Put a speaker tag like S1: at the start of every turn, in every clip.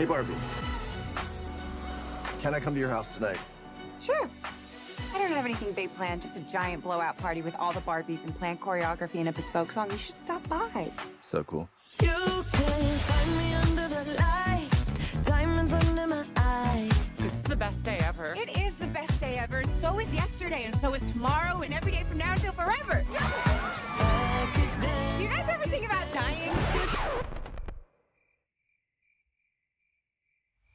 S1: Hey, Barbie. Can I come to your house tonight?
S2: Sure. I don't have anything big planned, just a giant blowout party with all the Barbies and planned choreography and a bespoke song. You should stop by.
S1: So cool.
S3: You can find me under the lights, diamonds under my eyes.
S4: This is the best day ever.
S2: It is the best day ever. So is yesterday, and so is tomorrow, and every day from now until forever. Do you guys ever think about dying?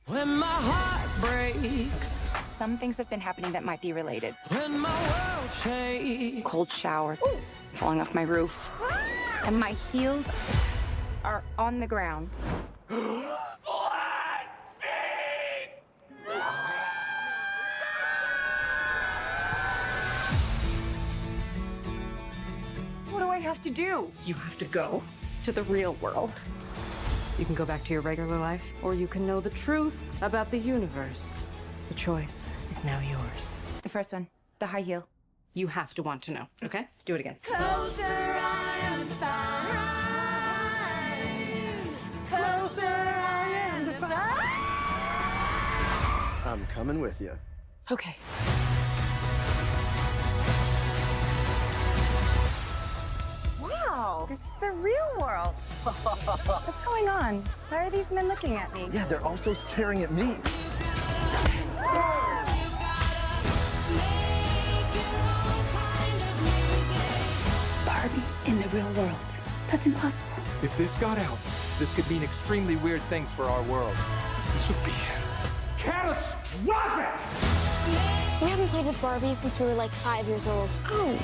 S3: When my heart breaks,
S2: Some things have been happening that might be related.
S3: when my world shakes.
S2: Cold shower, falling off my roof, and my heels are on the ground. What do I have to do?
S5: You have to go to the real world. You can go back to your regular life, or you can know the truth about the universe. The choice is now yours.
S2: The first one, the high heel.
S5: You have to want to know, okay? Do it again.
S3: Closer I am fine. Closer I am fine.
S1: I'm coming with you.
S5: Okay.
S2: Wow, this is the real world. What's going on? Why are these men looking at me?
S1: Yeah, they're also staring at me.
S6: Barbie in the real world. That's impossible.
S4: If this got out, this could mean extremely weird things for our world. This would be catastrophic!
S7: We haven't played with Barbie since we were like 5 years old. Oh.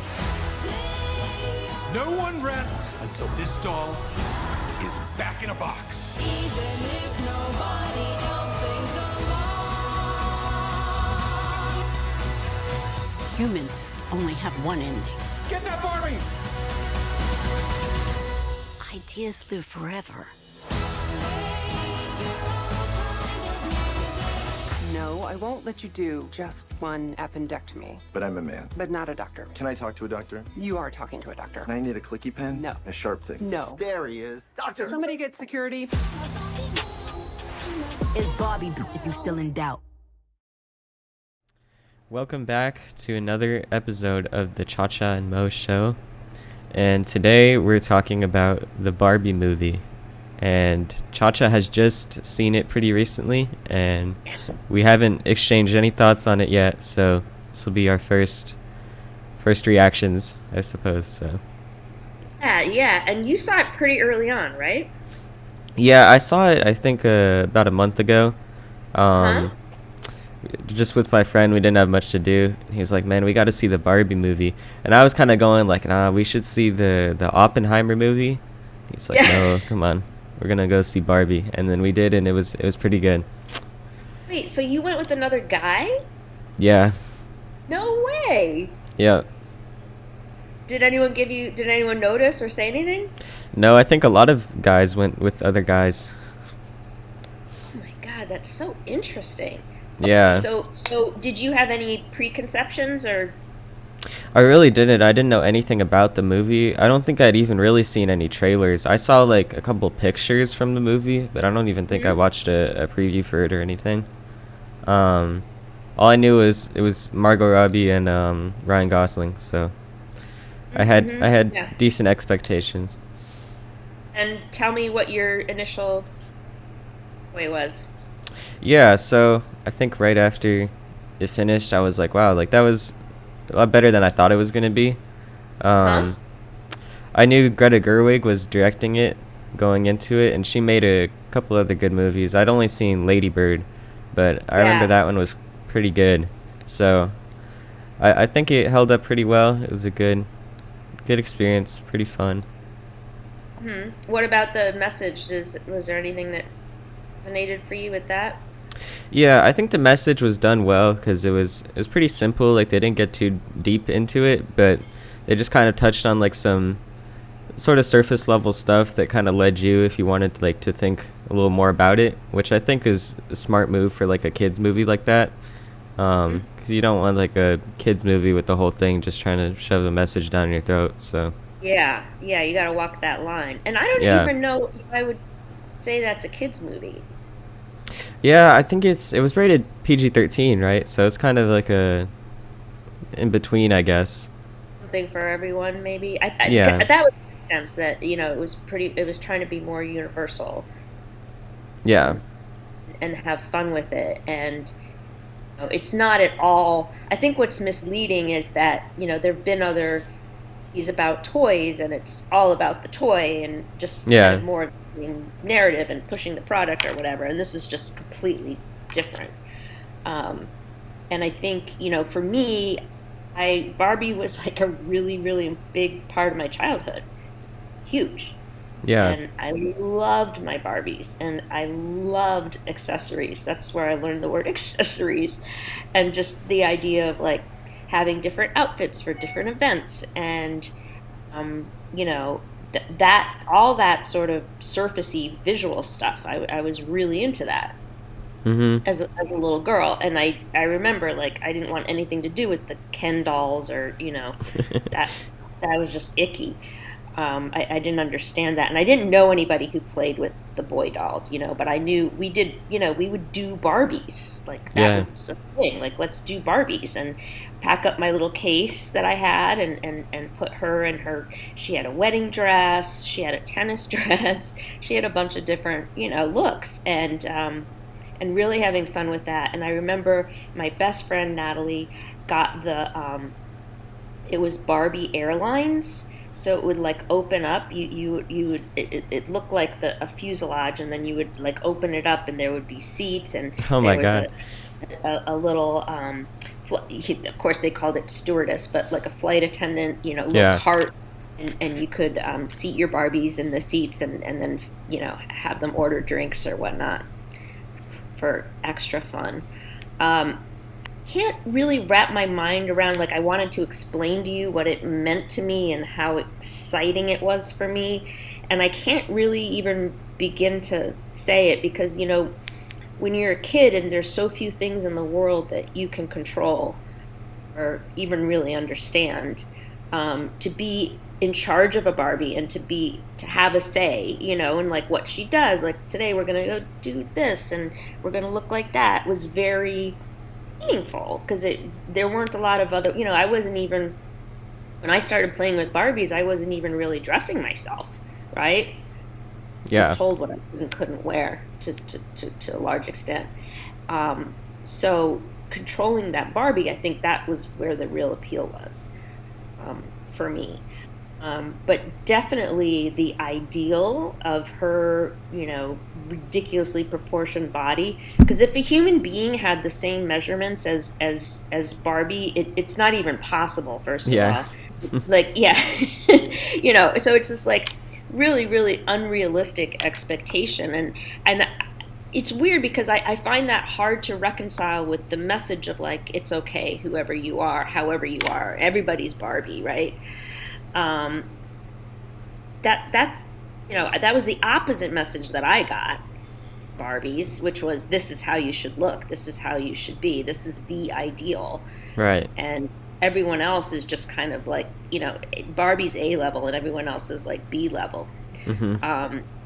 S4: No one rests until this doll is back in a box.
S3: Even if nobody else sings along.
S6: Humans only have one ending.
S4: Get that Barbie!
S6: Ideas live forever.
S5: No, I won't let you do just one appendectomy,
S1: But I'm a man.
S5: but not a doctor.
S1: Can I talk to a doctor?
S5: You are talking to a doctor.
S1: And I need a clicky pen?
S5: No.
S1: A sharp thing?
S5: No.
S1: There he is. Doctor!
S5: Somebody get security.
S6: It's Barbie, if you still in doubt.
S8: Welcome back to another episode of the Chacha and Moe show. And today we're talking about the Barbie movie. And Chacha has just seen it pretty recently, and we haven't exchanged any thoughts on it yet, so this will be our first reactions, I suppose. So
S9: Yeah, and you saw it pretty early on, right?
S8: yeah, I saw it I think about a month ago. Just with my friend, we didn't have much to do. He's like, man, we got to see the Barbie movie, and I was kind of going like, nah, we should see the Oppenheimer movie. He's like, no, come on, we're gonna go see Barbie. And then we did, and it was pretty good.
S9: Wait, so you went with another guy?
S8: Yeah.
S9: No way!
S8: Yeah.
S9: Did anyone notice or say anything?
S8: No, I think a lot of guys went with other guys.
S9: Oh my god, that's so interesting.
S8: Yeah.
S9: So did you have any preconceptions or?
S8: I really didn't. I didn't know anything about the movie. I don't think I'd even really seen any trailers. I saw like a couple pictures from the movie, but I don't even think I watched a preview for it or anything. All I knew was it was Margot Robbie and Ryan Gosling, so I had decent expectations.
S9: And tell me what your initial way was.
S8: Yeah, so I think right after it finished, I was like, wow, like that was a lot better than I thought it was going to be. I knew Greta Gerwig was directing it going into it, and she made a couple other good movies. I'd only seen Lady Bird, but I remember that one was pretty good. So I think it held up pretty well. It was a good experience, pretty fun.
S9: What about the message? Was there anything that resonated for you with that?
S8: Yeah, I think the message was done well because it was pretty simple. Like they didn't get too deep into it, but they just kind of touched on like some sort of surface level stuff that kind of led you, if you wanted like to think a little more about it, which I think is a smart move for like a kids movie like that. Because you don't want like a kids movie with the whole thing just trying to shove a message down your throat. So
S9: Yeah, you gotta walk that line. And I don't even know if I would say that's a kids movie.
S8: Yeah, I think it was rated PG-13, right? So it's kind of like a in between, I guess.
S9: Something for everyone, maybe.
S8: Yeah.
S9: That would make sense that, it was trying to be more universal
S8: Yeah.
S9: and have fun with it. And it's not at all. I think what's misleading is that, there have been other movies about toys and it's all about the toy and just kind
S8: Yeah.
S9: of more narrative and pushing the product or whatever. And this is just completely different. And I think, for me, Barbie was like a really, really big part of my childhood. Huge.
S8: Yeah.
S9: And I loved my Barbies and I loved accessories. That's where I learned the word accessories. And just the idea of like having different outfits for different events and, that all that sort of surfacey visual stuff. I was really into that as a little girl. And I remember like I didn't want anything to do with the Ken dolls or, that was just icky. I didn't understand that. And I didn't know anybody who played with the boy dolls, but I knew we did, we would do Barbies. Like that was a thing. Like, let's do Barbies and pack up my little case that I had and put her in she had a wedding dress, she had a tennis dress, she had a bunch of different, looks and really having fun with that. And I remember my best friend, Natalie, got it was Barbie Airlines. So it would like open up. You would it looked like a fuselage, and then you would like open it up, and there would be seats, and
S8: Oh my God.
S9: a little of course they called it stewardess, but like a flight attendant, little
S8: Yeah.
S9: cart, and you could seat your Barbies in the seats, and then have them order drinks or whatnot for extra fun. Can't really wrap my mind around, like I wanted to explain to you what it meant to me and how exciting it was for me, and I can't really even begin to say it because when you're a kid and there's so few things in the world that you can control or even really understand, to be in charge of a Barbie and to have a say, and like what she does, like today we're gonna go do this and we're gonna look like that, was very meaningful because there weren't a lot of other, I wasn't even, when I started playing with Barbies, I wasn't even really dressing myself, right?
S8: Yeah.
S9: I was told what I couldn't wear to a large extent. So controlling that Barbie, I think that was where the real appeal was for me. But definitely the ideal of her, ridiculously proportioned body. Because if a human being had the same measurements as Barbie, it's not even possible. First of all, like so it's this like really, really unrealistic expectation, and it's weird because I find that hard to reconcile with the message of like it's okay, whoever you are, however you are, everybody's Barbie, right? That was the opposite message that I got Barbies, which was this is how you should look, this is how you should be, this is the ideal,
S8: Right.
S9: and everyone else is just kind of like Barbie's A level and everyone else is like B level.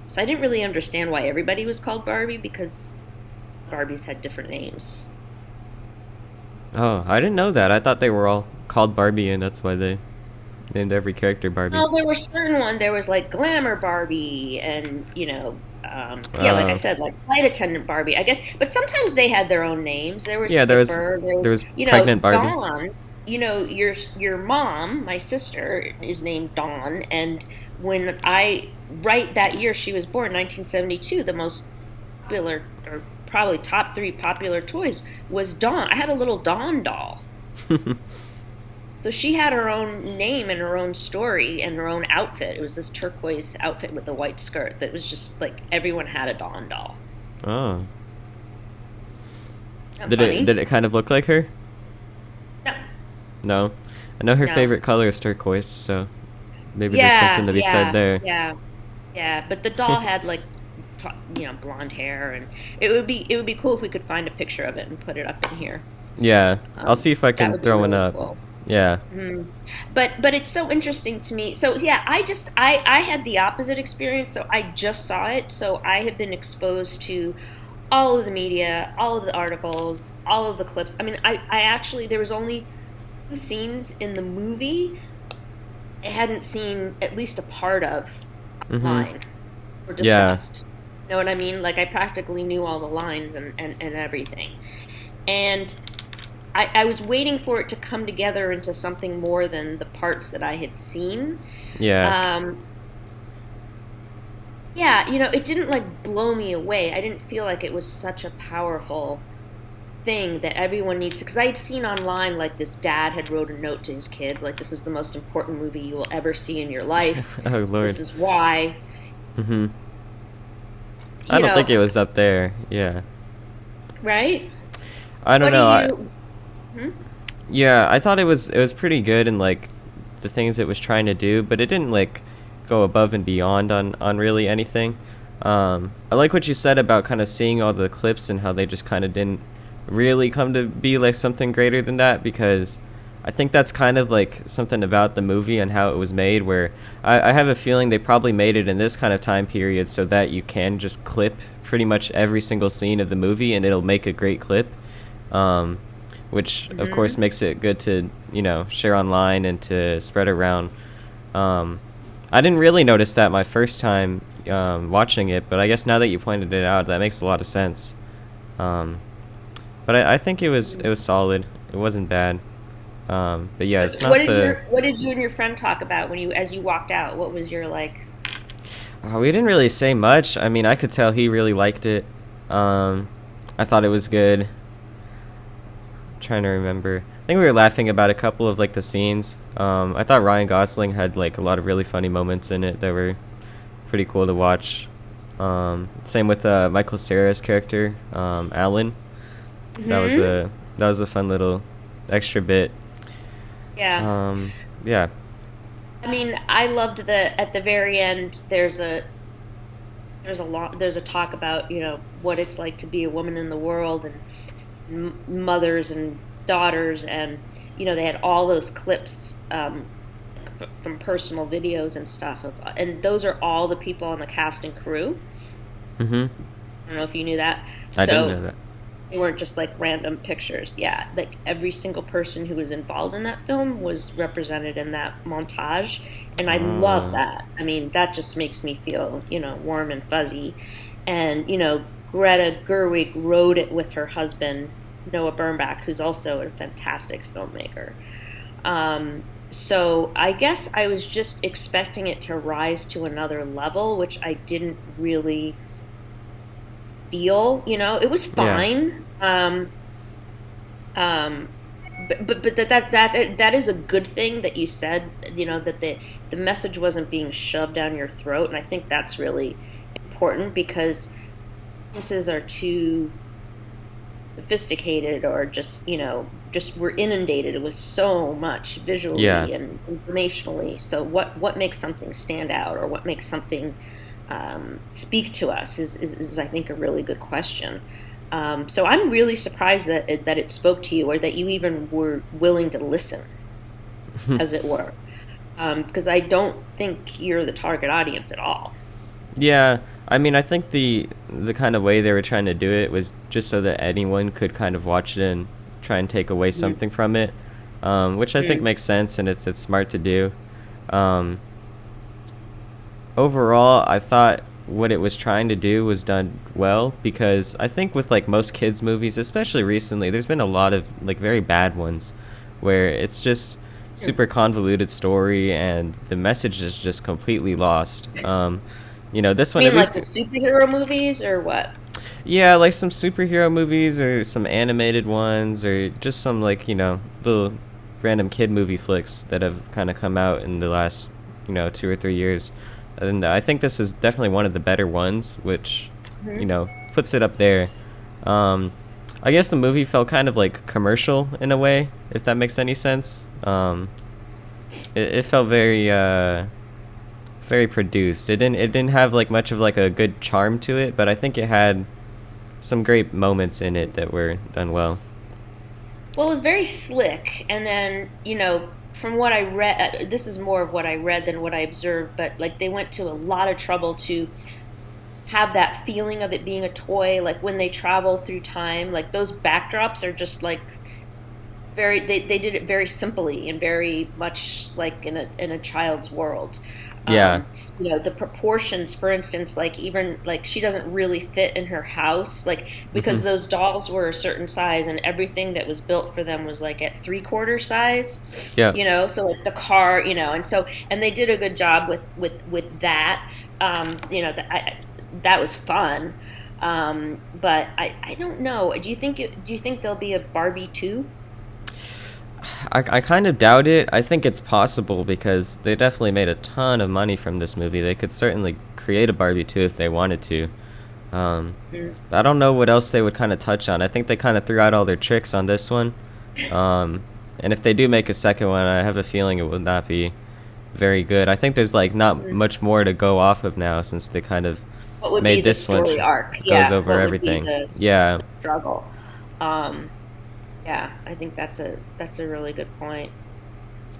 S9: So I didn't really understand why everybody was called Barbie because Barbies had different names.
S8: Oh, I didn't know that. I thought they were all called Barbie, and that's why they named every character Barbie.
S9: Well, there were certain ones. There was like Glamour Barbie, and like I said, like Flight Attendant Barbie, I guess. But sometimes they had their own names. There was Skipper,
S8: there was Pregnant Barbie.
S9: Dawn. Your mom, my sister, is named Dawn, and when right that year she was born, 1972, the most popular or probably top 3 popular toys was Dawn. I had a little Dawn doll. So she had her own name and her own story and her own outfit. It was this turquoise outfit with a white skirt that was just like everyone had a Dawn doll.
S8: Oh.
S9: Did
S8: it kind of look like her?
S9: No.
S8: No. I know her
S9: No.
S8: favorite color is turquoise, so maybe there's something to be said there.
S9: Yeah. But the doll had like blonde hair, and it would be cool if we could find a picture of it and put it up in here.
S8: Yeah, I'll see if I
S9: That
S8: can
S9: would be
S8: throw one
S9: really
S8: up.
S9: cool.
S8: Yeah.
S9: But it's so interesting to me. So yeah, I had the opposite experience. So I just saw it. So I had been exposed to all of the media, all of the articles, all of the clips. I mean, I actually, there was only 2 scenes in the movie I hadn't seen at least a part of online or discussed. You know what I mean? Like, I practically knew all the lines and everything. And I was waiting for it to come together into something more than the parts that I had seen.
S8: Yeah.
S9: Yeah, you know, it didn't like blow me away. I didn't feel like it was such a powerful thing that everyone needs to, because I had seen online like this dad had wrote a note to his kids like, this is the most important movie you will ever see in your life.
S8: Oh Lord.
S9: This is why.
S8: I don't think it was up there. Yeah.
S9: Right?
S8: I don't know.
S9: Hmm?
S8: Yeah, I thought it was pretty good in like the things it was trying to do, but it didn't like go above and beyond on really anything. I like what you said about kind of seeing all the clips and how they just kind of didn't really come to be like something greater than that, because I think that's kind of like something about the movie and how it was made, where I have a feeling they probably made it in this kind of time period so that you can just clip pretty much every single scene of the movie and it'll make a great clip, which of course makes it good to, you know, share online and to spread around. I didn't really notice that my first time watching it, but I guess now that you pointed it out, that makes a lot of sense. But I think it was solid. It wasn't bad. But yeah, it's not
S9: what did you and your friend talk about as you walked out? What was your like?
S8: We didn't really say much. I mean, I could tell he really liked it. I thought it was good. Trying to remember. I think we were laughing about a couple of like the scenes. I thought Ryan Gosling had like a lot of really funny moments in it that were pretty cool to watch. Same with Michael Cera's character, Alan. That was a fun little extra bit.
S9: Yeah.
S8: Yeah.
S9: I mean, I loved at the very end. There's a talk about, you know, what it's like to be a woman in the world, and mothers and daughters, and you know, they had all those clips from personal videos and stuff and those are all the people on the cast and crew. I don't know if you knew that.
S8: I didn't know that.
S9: They weren't just like random pictures. Yeah, like every single person who was involved in that film was represented in that montage, and I love that. I mean, that just makes me feel, you know, warm and fuzzy. And you know, Greta Gerwig wrote it with her husband Noah Baumbach, who's also a fantastic filmmaker. So I guess I was just expecting it to rise to another level, which I didn't really feel. You know, it was fine. Yeah. But that is a good thing that you said. You know, that the message wasn't being shoved down your throat, and I think that's really important, because audiences are too sophisticated, or just, you know, just we're inundated with so much visually and informationally. So what makes something stand out, or what makes something speak to us is I think a really good question. So I'm really surprised that it spoke to you, or that you even were willing to listen, as it were, because I don't think you're the target audience at all. Yeah,
S8: I mean, I think the kind of way they were trying to do it was just so that anyone could kind of watch it and try and take away something from it, which I think makes sense, and it's smart to do. Overall, I thought what it was trying to do was done well, because I think with like most kids movies, especially recently, there's been a lot of like very bad ones where it's just super convoluted story and the message is just completely lost. You know, this one,
S9: you mean like the superhero movies, or what?
S8: Yeah, like some superhero movies, or some animated ones, or just some like, you know, little random kid movie flicks that have kind of come out in the last, you know, 2 or 3 years. And I think this is definitely one of the better ones, which, you know, puts it up there. I guess the movie felt kind of like commercial in a way, if that makes any sense. It felt very very produced. It didn't have like much of like a good charm to it, but I think it had some great moments in it that were done well.
S9: Well, it was very slick, and then, you know, from what I read, this is more of what I read than what I observed, but like they went to a lot of trouble to have that feeling of it being a toy, like when they travel through time, like those backdrops are just like they did it very simply and very much like in a child's world.
S8: Yeah.
S9: The proportions, for instance, like even like she doesn't really fit in her house, like because
S8: Hmm.
S9: those dolls were a certain size and everything that was built for them was like at 3/4 size,
S8: Yeah.
S9: so like the car, and they did a good job with that. That was fun. But I don't know. Do you think there'll be a Barbie 2?
S8: I kind of doubt it. I think it's possible because they definitely made a ton of money from this movie. They could certainly create a Barbie 2 if they wanted to. But I don't know what else they would kind of touch on. I think they kind of threw out all their tricks on this one. And if they do make a second one, I have a feeling it will not be very good. I think there's like not much more to go off of now since they kind of
S9: What would be
S8: made
S9: the
S8: this one
S9: story arc?
S8: goes
S9: Yeah,
S8: over
S9: what would be
S8: everything.
S9: the
S8: Yeah.
S9: struggle? Um, yeah, I think that's a really good point.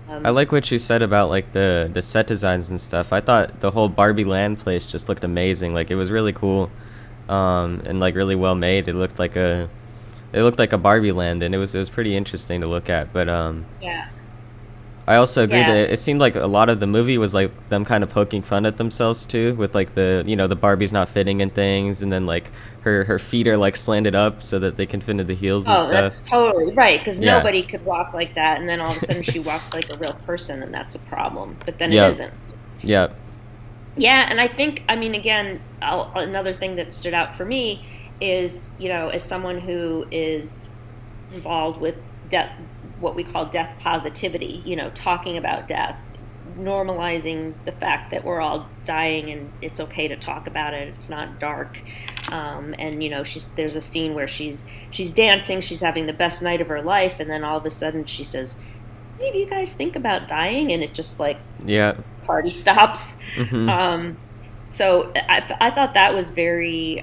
S8: I like what you said about like the set designs and stuff. I thought the whole Barbie Land place just looked amazing. Like it was really cool, and like really well made. It looked like a Barbie land, and it was pretty interesting to look at. But
S9: Yeah,
S8: I also agree
S9: yeah.
S8: that it seemed like a lot of the movie was like them kind of poking fun at themselves too, with like the Barbies not fitting in things, and then like her feet are like slanted up so that they can fit into the heels and
S9: Oh, that's
S8: stuff.
S9: totally right, because
S8: Yeah.
S9: nobody could walk like that, and then all of a sudden she walks like a real person, and that's a problem. But then it
S8: Yeah.
S9: isn't.
S8: Yeah.
S9: Yeah, and I think, I mean, again, another thing that stood out for me is, as someone who is involved with death, what we call death positivity, talking about death, normalizing the fact that we're all dying and it's okay to talk about it. It's not dark. And there's a scene where she's dancing, she's having the best night of her life, and then all of a sudden she says, "Any of you guys think about dying?" And it just like
S8: Yeah.
S9: party stops.
S8: Mhm.
S9: So I thought that was very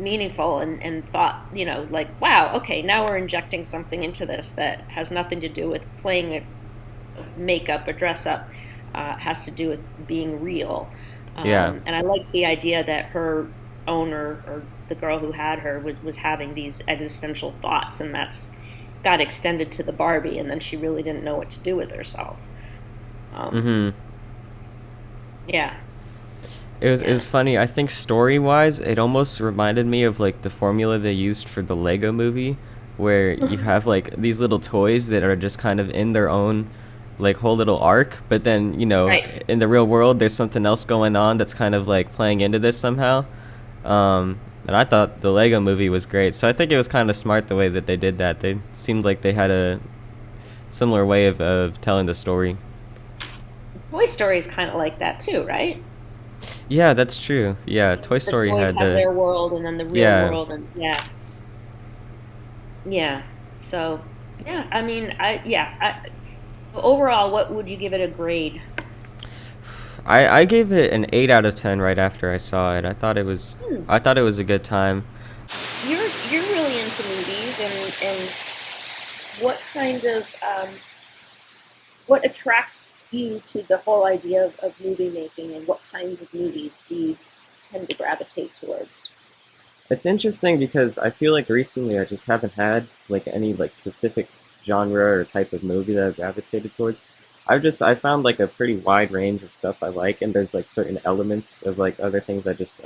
S9: meaningful, and thought, like, wow, okay, now we're injecting something into this that has nothing to do with playing a makeup or dress up, has to do with being real.
S8: Yeah.
S9: And I liked the idea that her owner, or the girl who had her, was having these existential thoughts, and that's got extended to the Barbie, and then she really didn't know what to do with herself.
S8: Mhm.
S9: Yeah.
S8: It was funny. I think story-wise, it almost reminded me of like the formula they used for the Lego movie, where you have like these little toys that are just kind of in their own like whole little arc, but then,
S9: Right.
S8: in the real world there's something else going on that's kind of like playing into this somehow. And I thought the Lego movie was great. So I think it was kind of smart the way that they did that. They seemed like they had a similar way of telling the story.
S9: Toy Story is kind of like that too, right?
S8: Yeah, that's true. Yeah, Toy
S9: The
S8: Story
S9: toys
S8: had
S9: have
S8: the
S9: their world, and then the real
S8: yeah.
S9: world, and yeah, yeah. So, yeah, I mean, overall, what would you give it a grade?
S8: I gave it an 8 out of 10 right after I saw it. I thought it was a good time.
S9: You're really into movies, and what kind of what attracts you to the whole idea of movie making, and what kinds of movies do you tend to gravitate towards?
S8: It's interesting because I feel like recently I just haven't had like any like specific genre or type of movie that I've gravitated towards. I found like a pretty wide range of stuff I like, and there's like certain elements of like other things I just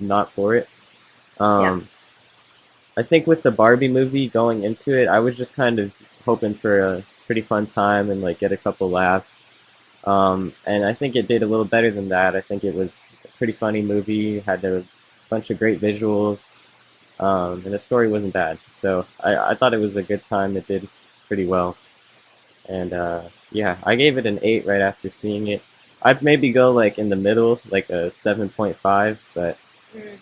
S8: not for it.
S9: Yeah.
S8: Um, I think with the Barbie movie going into it, I was just kind of hoping for a pretty fun time and like get a couple laughs. And I think it did a little better than that. I think it was a pretty funny movie, had a bunch of great visuals, and the story wasn't bad. So I thought it was a good time. It did pretty well. And yeah, I gave it an 8 right after seeing it. I'd maybe go like in the middle, like a 7.5, but
S9: Mm.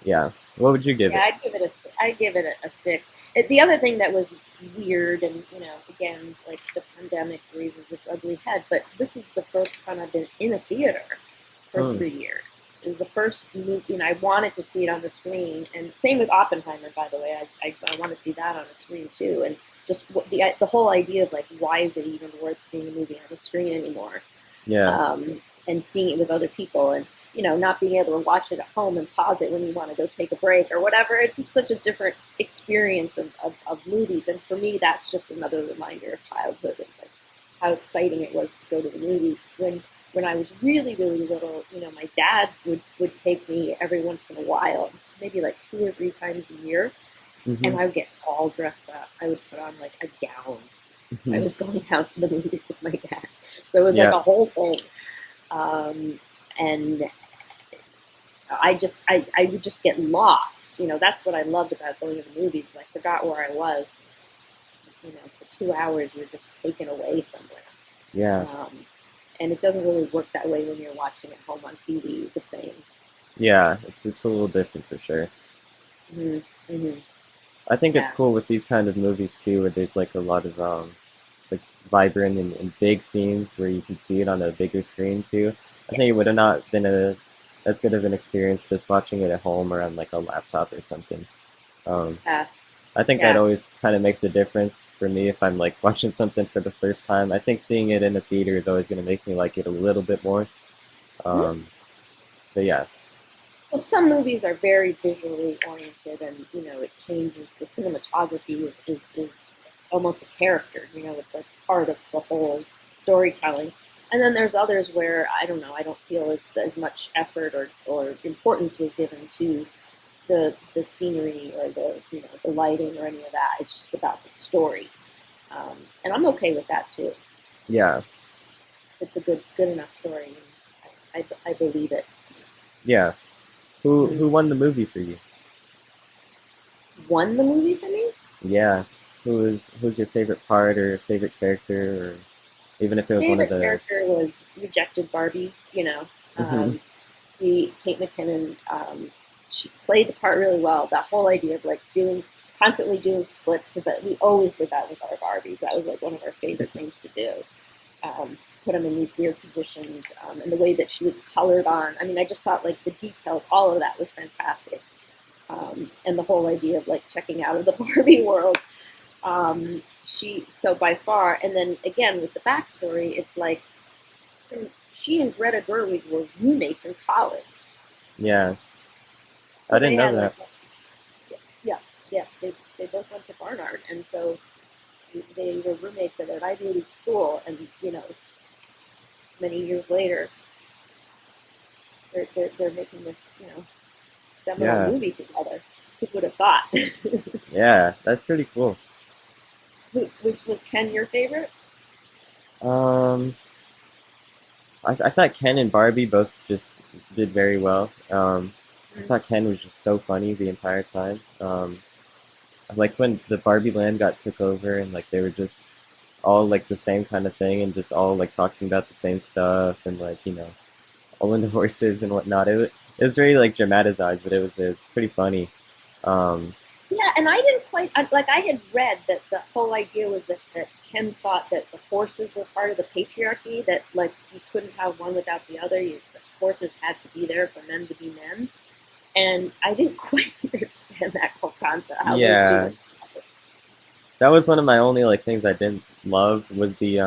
S8: yeah. What would you give
S9: Yeah,
S8: it?
S9: I'd give it a 6. The other thing that was weird, and again, like the pandemic raises its ugly head, but this is the first time I've been in a theater for
S8: Hmm.
S9: 3 years. It was the first movie, and I wanted to see it on the screen. And same with Oppenheimer, by the way. I want to see that on the screen too. And just the whole idea of like, why is it even worth seeing a movie on the screen anymore?
S8: Yeah.
S9: And seeing it with other people. And not being able to watch it at home and pause it when you want to go take a break or whatever. It's just such a different experience of movies. And for me, that's just another reminder of childhood and like how exciting it was to go to the movies. When I was really, really little, my dad would take me every once in a while, maybe like 2 or 3 times a year, and I would get all dressed up. I would put on like a gown. I was going out to the movies with my dad. So it was like a whole thing. And I would just get lost. That's what I loved about going to the movies. I forgot where I was. For 2 hours, you're just taken away somewhere.
S8: Yeah.
S9: And it doesn't really work that way when you're watching at home on TV the same.
S8: Yeah, it's a little different for sure. I think it's cool with these kind of movies too, where there's like a lot of like vibrant and big scenes where you can see it on a bigger screen too. I think it would have not been as good of an experience just watching it at home or on like a laptop or something. I think that always kind of makes a difference for me if I'm like watching something for the first time. I think seeing it in a theater is always going to make me like it a little bit more. But yeah.
S9: Well, some movies are very visually oriented, and it changes. The cinematography is almost a character. It's like part of the whole storytelling. And then there's others where I don't know. I don't feel as much effort or importance was given to the scenery or the lighting or any of that. It's just about the story, and I'm okay with that too.
S8: Yeah.
S9: It's a good enough story. And I believe it.
S8: Yeah. Who won the movie for you?
S9: Won the movie for me?
S8: Yeah. Who's your favorite part or favorite character, or even if it was one of the
S9: character was rejected Barbie. Kate McKinnon. She played the part really well. That whole idea of like constantly doing splits, because we always did that with our Barbies. That was like one of our favorite things to do. Put them in these weird positions, and the way that she was colored on. I mean, I just thought like the details, all of that was fantastic. And the whole idea of like checking out of the Barbie world. So by far, and then again with the backstory, it's like she and Greta Gerwig were roommates in college.
S8: Yeah.
S9: So
S8: I didn't know that.
S9: They both went to Barnard, and so they were roommates at an Ivy League school, and many years later, they're making this seminal movie together. Who would have thought?
S8: Yeah, that's pretty cool.
S9: Was Ken your favorite?
S8: I thought Ken and Barbie both just did very well. I thought Ken was just so funny the entire time. Like when the Barbie land got took over and like they were just all like the same kind of thing and just all like talking about the same stuff and like all in the horses and whatnot. It was very like dramatized, but it was pretty funny.
S9: Yeah, and I didn't quite I had read that the whole idea was that Ken thought that the horses were part of the patriarchy, that like you couldn't have one without the other. The horses had to be there for men to be men. And I didn't quite understand that whole concept. How those two
S8: that was one of my only like things I didn't love was the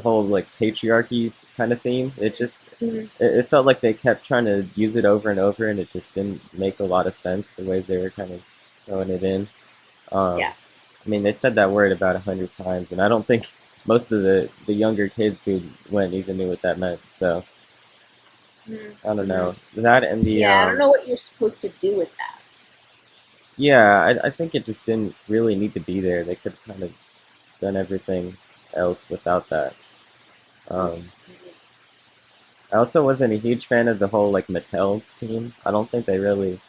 S8: whole like patriarchy kind of theme. It just it felt like they kept trying to use it over and over, and it just didn't make a lot of sense the way they were kind of throwing it in. I mean, they said that word about 100 times, and I don't think most of the younger kids who went even knew what that meant. So. I don't know. That and the
S9: I don't know what you're supposed to do with that.
S8: Yeah, I think it just didn't really need to be there. They could have kind of done everything else without that. I also wasn't a huge fan of the whole like Mattel team. I don't think they really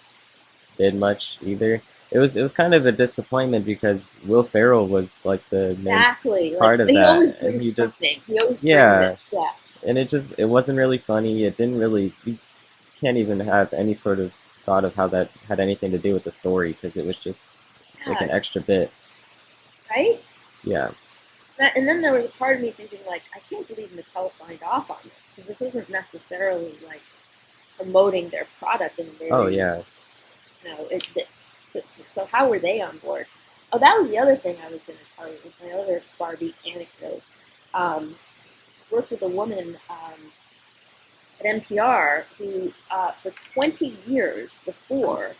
S8: did much either. It was kind of a disappointment because Will Ferrell was like the main part of that.
S9: Always brings something. He always brings it. Yeah.
S8: And it wasn't really funny. It didn't really, you can't even have any sort of thought of how that had anything to do with the story because it was just like an extra bit.
S9: Right?
S8: Yeah.
S9: And then there was a part of me thinking like, I can't believe Mattel signed off on this because this isn't necessarily like promoting their product in a very, so how were they on board? Oh, that was the other thing I was going to tell you. It was my other Barbie anecdote. Worked with a woman at NPR who, for 20 years before,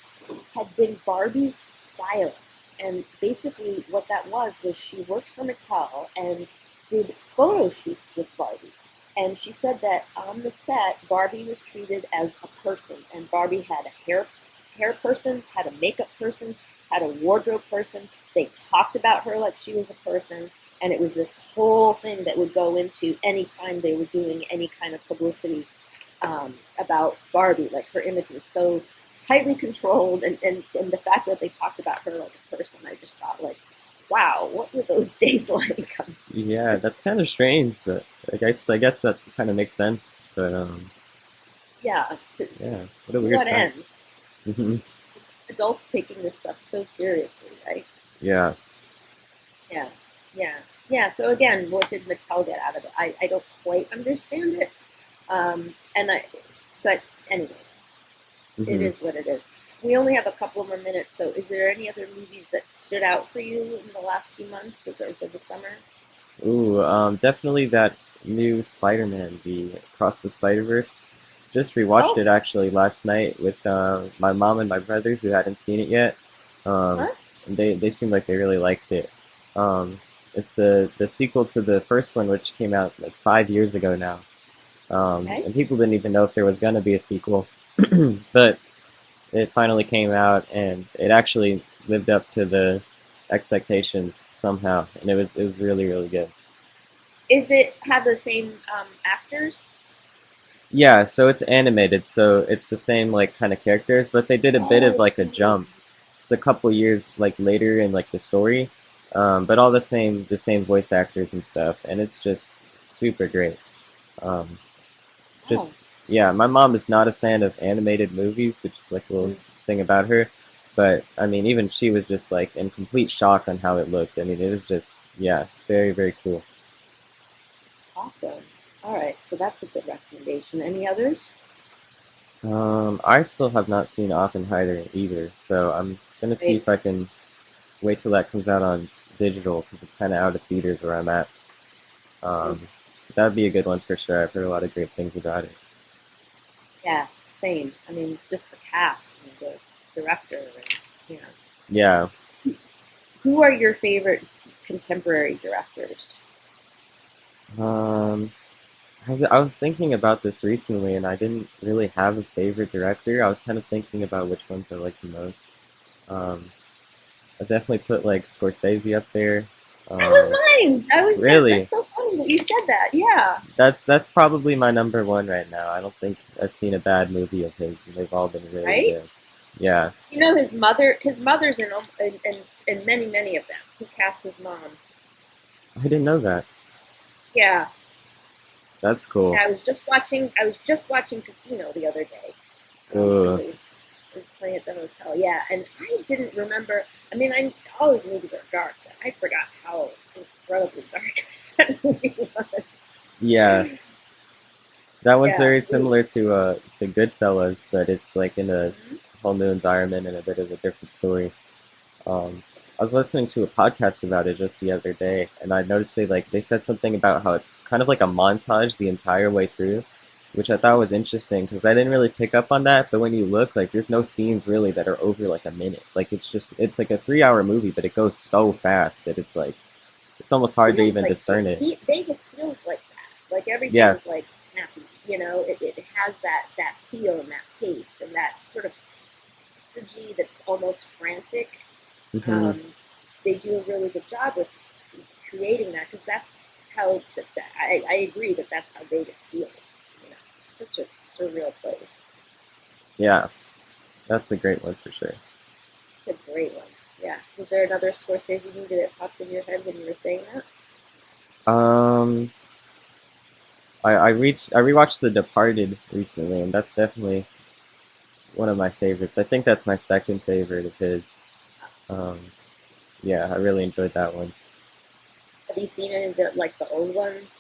S9: had been Barbie's stylist. And basically, what that was she worked for Mattel and did photo shoots with Barbie. And she said that on the set, Barbie was treated as a person, and Barbie had a hair person, had a makeup person, had a wardrobe person. They talked about her like she was a person, and it was this whole thing that would go into any time they were doing any kind of publicity about Barbie. Like, her image was so tightly controlled, and the fact that they talked about her like a person, I just thought, like, wow, what were those days like?
S8: Yeah, that's kind of strange, but I guess that kind of makes sense. But
S9: Yeah,
S8: yeah, what a weird
S9: what
S8: time.
S9: ends? Adults taking this stuff so seriously, right?
S8: Yeah.
S9: Yeah. So again, what did Mattel get out of it? I don't quite understand it. But anyway, it is what it is. We only have a couple more minutes, so is there any other movies that stood out for you in the last few months or the summer?
S8: Ooh, definitely that new Spider-Man, the Across the Spider-Verse. Just rewatched it actually last night with my mom and my brothers who hadn't seen it yet. And they seemed like they really liked it. It's the sequel to the first one, which came out like 5 years ago now. And people didn't even know if there was gonna be a sequel, but it finally came out, and it actually lived up to the expectations somehow, and it was really really good.
S9: Is it have the same actors?
S8: Yeah, so it's animated, so it's the same like kind of characters, but they did a bit of like a jump. It's a couple years like later in like the story, but all the same voice actors and stuff, and it's just super great. Just yeah, my mom is not a fan of animated movies, which is like a little thing about her. But I mean, even she was just like in complete shock on how it looked. I mean, it was just very very cool.
S9: Awesome. All right, so that's a good recommendation. Any others?
S8: I still have not seen Oppenheimer either, so I'm gonna see if I can wait till that comes out on digital because it's kind of out of theaters where I'm at. That'd be a good one for sure. I've heard a lot of great things about it.
S9: Yeah, same. I mean, just the cast and the director, and you know.
S8: Yeah.
S9: Who are your favorite contemporary directors?
S8: I was thinking about this recently, and I didn't really have a favorite director. I was kind of thinking about which ones I like the most. I definitely put like Scorsese up there.
S9: That was mine.
S8: Really?
S9: That's so funny that you said that. Yeah.
S8: That's probably my number one right now. I don't think I've seen a bad movie of his. They've all been really good. Yeah.
S9: You know his mother's in many of them. He cast his mom.
S8: I didn't know that.
S9: Yeah.
S8: That's cool.
S9: Yeah, I was just watching Casino the other day. It was playing at the hotel. Yeah, and I didn't remember. I mean, all his movies are dark, but I forgot how incredibly dark that movie was.
S8: Yeah. That one's very similar to Goodfellas, but it's like in a whole new environment and a bit of a different story. I was listening to a podcast about it just the other day, and I noticed they said something about how it's kind of like a montage the entire way through, which I thought was interesting because I didn't really pick up on that. But when you look, like, there's no scenes really that are over like a minute. Like it's like a 3-hour movie, but it goes so fast that it's like it's almost hard to even discern it.
S9: Vegas feels like that. Like everything's like snappy. You know, it has that feel and that pace and that sort of energy that's almost frantic. They do a really good job with creating that because that's how I agree that's how Vegas feels. You know, such a surreal place.
S8: Yeah, that's a great one for sure.
S9: It's a great one. Yeah. Was there another Scorsese movie that popped in your head when you were saying that?
S8: I rewatched The Departed recently, and that's definitely one of my favorites. I think that's my second favorite of his. Yeah, I really enjoyed that one.
S9: Have you seen any of the old ones?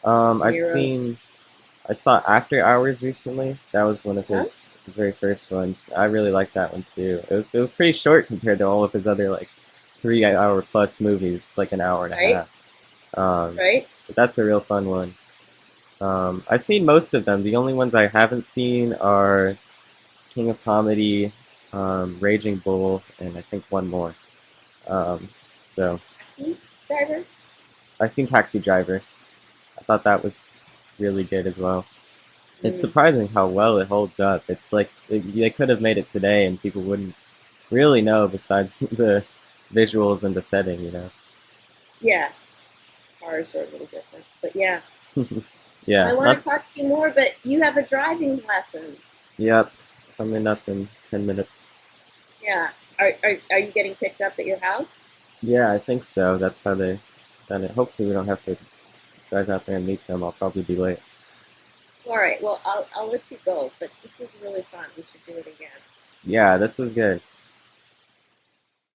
S8: I saw After Hours recently. That was one of his very first ones. I really liked that one too. It was pretty short compared to all of his other like 3-hour plus movies. It's like an hour and a half. But that's a real fun one. I've seen most of them. The only ones I haven't seen are King of Comedy, Raging Bull, and I think one more. Um, so
S9: Driver?
S8: I've seen Taxi Driver. I thought that was really good as well. It's
S9: Mm.
S8: surprising how well it holds up. It's like they could have made it today and people wouldn't really know besides the visuals and the setting, you know.
S9: Yeah. Cars are a little different. But yeah.
S8: Yeah.
S9: I want to talk to you more, but you have a driving lesson.
S8: Yep. Coming up in 10 minutes.
S9: Yeah. Are you getting picked up at your house?
S8: Yeah, I think so. That's how they done it. Hopefully we don't have to drive out there and meet them. I'll probably be late.
S9: All right. Well, I'll let you go, but this was really fun. We should do it again.
S8: Yeah, this was good.